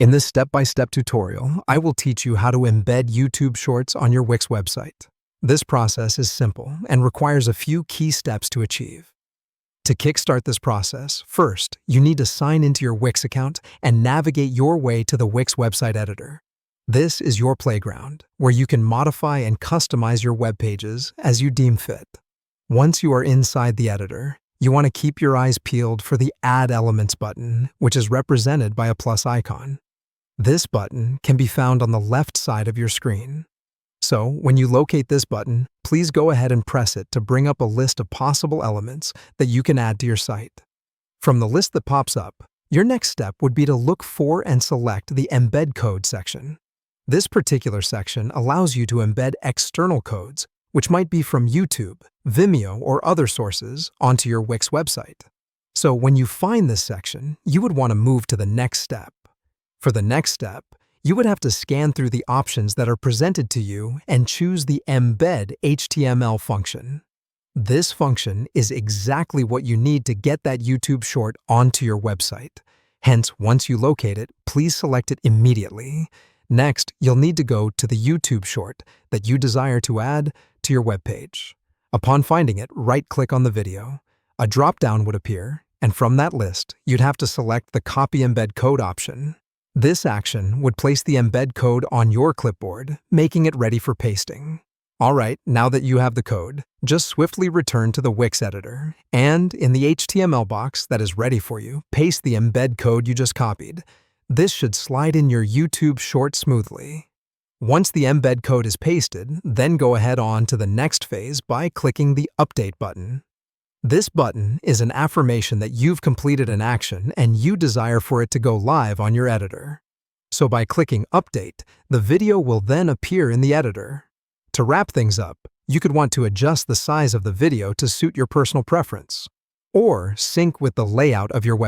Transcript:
In this step-by-step tutorial, I will teach you how to embed YouTube Shorts on your Wix website. This process is simple and requires a few key steps to achieve. To kickstart this process, first, you need to sign into your Wix account and navigate your way to the Wix website editor. This is your playground, where you can modify and customize your web pages as you deem fit. Once you are inside the editor, you want to keep your eyes peeled for the Add Elements button, which is represented by a plus icon. This button can be found on the left side of your screen. So, when you locate this button, please go ahead and press it to bring up a list of possible elements that you can add to your site. From the list that pops up, your next step would be to look for and select the Embed Code section. This particular section allows you to embed external codes, which might be from YouTube, Vimeo, or other sources, onto your Wix website. So when you find this section, you would want to move to the next step. For the next step, you would have to scan through the options that are presented to you and choose the Embed HTML function. This function is exactly what you need to get that YouTube short onto your website. Hence, once you locate it, please select it immediately. Next, you'll need to go to the YouTube short that you desire to add to your web page. Upon finding it, right-click on the video. A drop-down would appear, and from that list, you'd have to select the Copy Embed Code option. This action would place the embed code on your clipboard, making it ready for pasting. Alright, now that you have the code, just swiftly return to the Wix editor, and in the HTML box that is ready for you, paste the embed code you just copied. This should slide in your YouTube short smoothly. Once the embed code is pasted, then go ahead on to the next phase by clicking the Update button. This button is an affirmation that you've completed an action and you desire for it to go live on your editor. So by clicking Update, the video will then appear in the editor. To wrap things up, you could want to adjust the size of the video to suit your personal preference, or sync with the layout of your website.